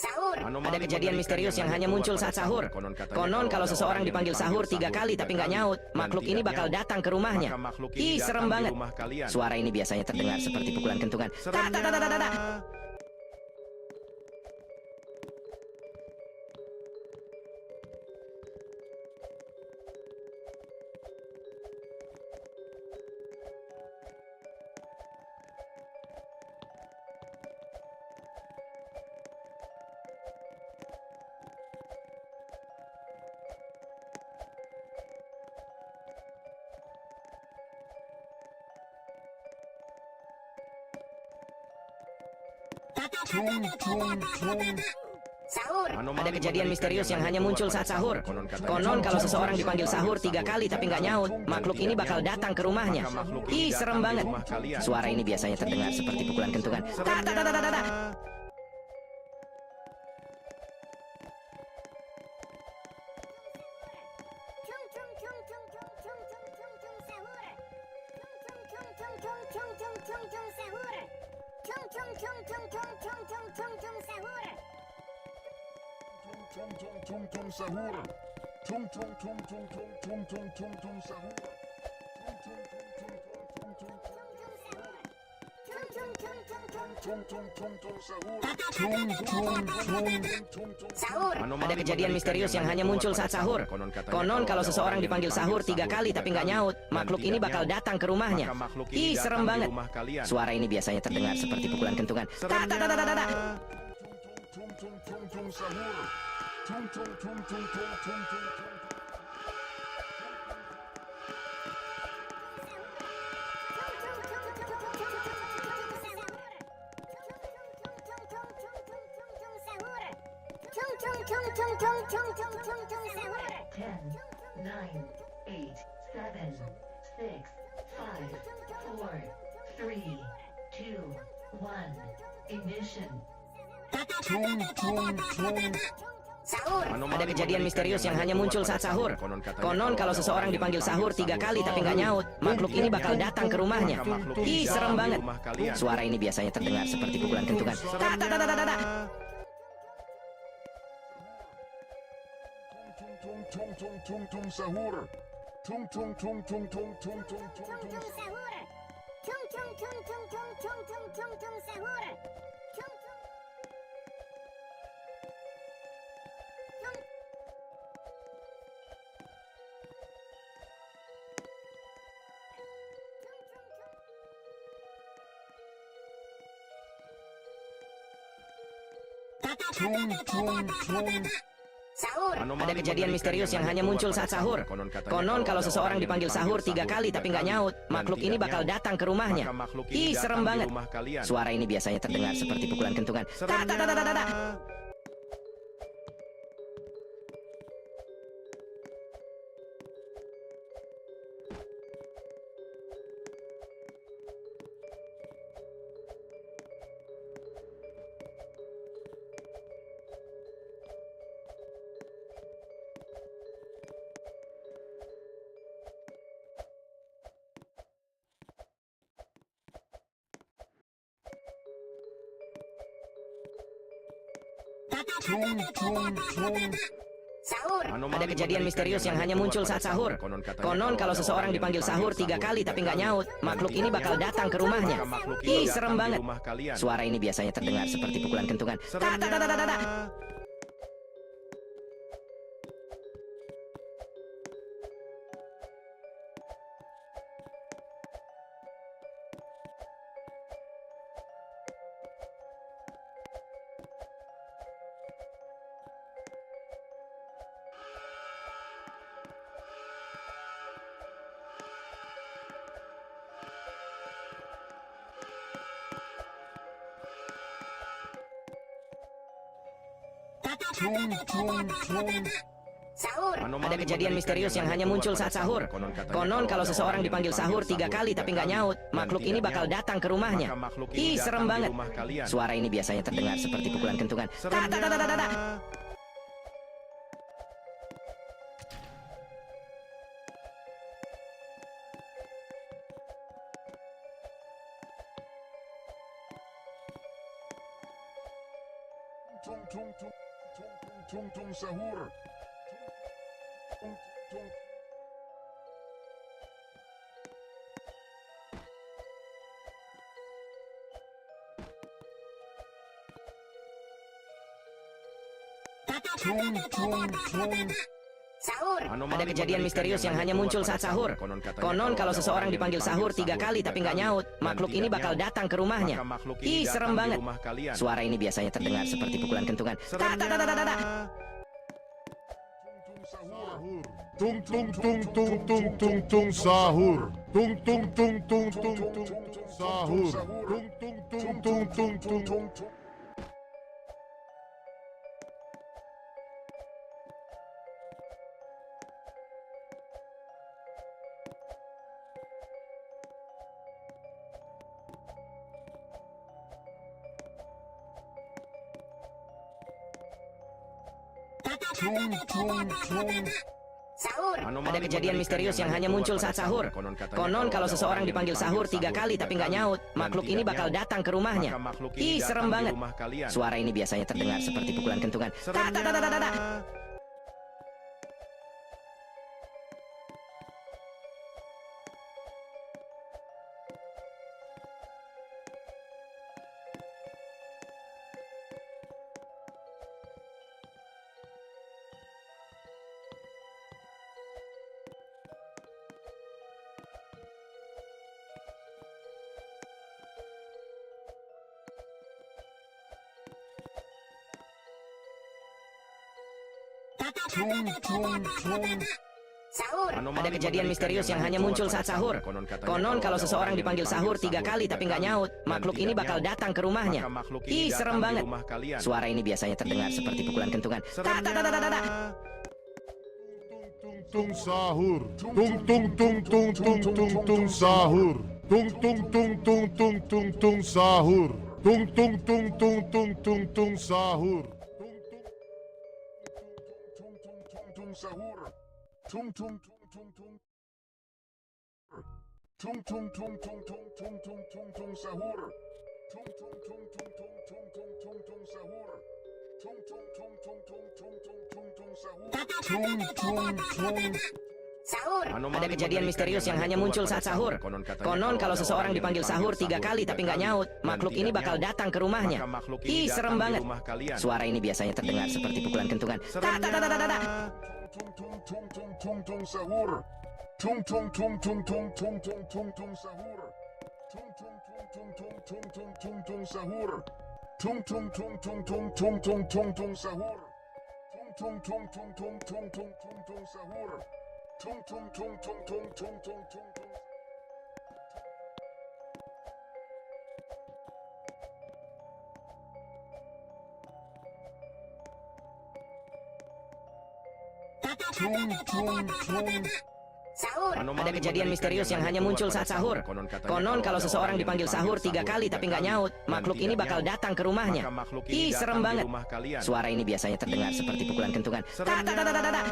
Sahur. Ada kejadian misterius yang hanya muncul saat sahur. Konon kalau seseorang dipanggil sahur 3 kali tapi nggak nyaut, makhluk ini bakal datang ke rumahnya. Ih, serem banget. Suara ini biasanya terdengar seperti pukulan kentungan. Ta ta ta ta ta ta. Sahur. Ada kejadian misterius yang hanya muncul saat sahur. Konon kalau seseorang dipanggil sahur 3 kali tapi nggak nyaut, makhluk ini bakal datang ke rumahnya. Ih, serem banget. Suara ini biasanya terdengar seperti pukulan kentungan. Ta ta ta ta ta ta. Sahur. Ada kejadian misterius yang hanya muncul saat sahur. Konon kalau seseorang dipanggil sahur 3 kali tapi nggak nyaut, makhluk ini bakal datang ke rumahnya. Ih, serem banget. Suara ini biasanya terdengar seperti pukulan kentungan. Ta ta ta ta ta ta. Sahur. Ada kejadian misterius yang hanya muncul saat sahur. Konon kalau seseorang dipanggil sahur 3 kali tapi nggak nyaut, makhluk ini bakal datang ke rumahnya. Ih, serem banget. Suara ini biasanya terdengar seperti pukulan kentungan. Ta ta ta ta ta ta. Sahur. Ada kejadian misterius yang hanya muncul saat sahur. Konon kalau seseorang dipanggil sahur 3 kali tapi nggak nyaut, makhluk ini bakal datang ke rumahnya. Ih, serem banget. Suara ini biasanya terdengar seperti pukulan kentungan. Ta ta ta ta ta ta. Sahur. Ada kejadian misterius yang hanya muncul saat sahur. Konon kalau seseorang dipanggil sahur 3 kali tapi nggak nyaut, makhluk ini bakal datang ke rumahnya. Ih, serem banget. Suara ini biasanya terdengar seperti pukulan kentungan. Ta ta ta ta ta ta. Ada kejadian misterius yang hanya muncul saat sahur. Konon kalau seseorang dipanggil sahur 3 kali tapi nggak nyaut, makhluk ini bakal datang ke rumahnya. Ih, serem banget. Suara ini biasanya terdengar seperti pukulan kentungan. Tak, tak, tak, tak, tak, tak. Tung tung tung tung tung sahur. Tung tung. Tung tung tung. Ada kejadian misterius yang hanya muncul saat sahur. Konon kalau seseorang dipanggil sahur 3 kali tapi nggak nyaut, makhluk ini bakal datang ke rumahnya. Ih, serem banget. Suara ini biasanya terdengar seperti pukulan kentungan. Tak, tak, tak, tak, tak, tak. Tung tung tung tung tung tung tung sahur. Tung tung tung tung tung tung sahur. Tung tung tung tung tung tung tung. Tung tung tung. Ada kejadian misterius yang hanya muncul saat sahur. Konon kalau seseorang dipanggil sahur 3 kali tapi nggak nyaut, makhluk ini bakal datang ke rumahnya. Ih, serem banget. Suara ini biasanya terdengar seperti pukulan kentungan. Tak, tak, tak, tak, tak, tak. Tung tung tung. Ada kejadian misterius yang hanya muncul saat sahur. Konon kalau seseorang dipanggil sahur 3 kali tapi nggak nyaut, makhluk ini bakal datang ke rumahnya. Ih, serem banget. Suara ini biasanya terdengar seperti pukulan kentungan. Tak, tak, tak, tak, tak, tak. Tung sahur. Tung tung tung tung tung tung tung sahur. Tung tung tung tung tung tung tung sahur. Tung tung tung tung tung tung tung sahur. Tung sahur. Tung tung tung tung tung. Tung tung tung tung tung tung tung tung tung sahur. Tung tung tung tung tung tung tung tung tung sahur. Tung tung tung tung tung tung tung tung tung sahur. Tung tung tung. Ada kejadian misterius yang hanya muncul saat sahur. Konon kalau seseorang dipanggil sahur 3 kali tapi nggak nyaut, makhluk ini bakal datang ke rumahnya. Ih, serem banget. Suara ini biasanya terdengar seperti pukulan kentungan. Tak, tak, tak, tak, tak, tak. Tung tung tung tung tung tung sahur. Tung tung tung tung tung tung tung tung tung sahur. Tung tung tung tung tung tung tung tung tung sahur. Tung tung tung tung tung tung tung tung tung sahur. Tung tung tung tung tung tung tung tung tung sahur. Tung tung tung tung tung tung tung tung tung. Tung tung tung. Ada kejadian misterius yang hanya muncul saat sahur. Konon kalau seseorang dipanggil sahur 3 kali tapi nggak nyaut, makhluk ini bakal datang ke rumahnya. Ih, serem banget. Suara ini biasanya terdengar seperti pukulan kentungan. Tak, tak, tak, tak, tak, tak.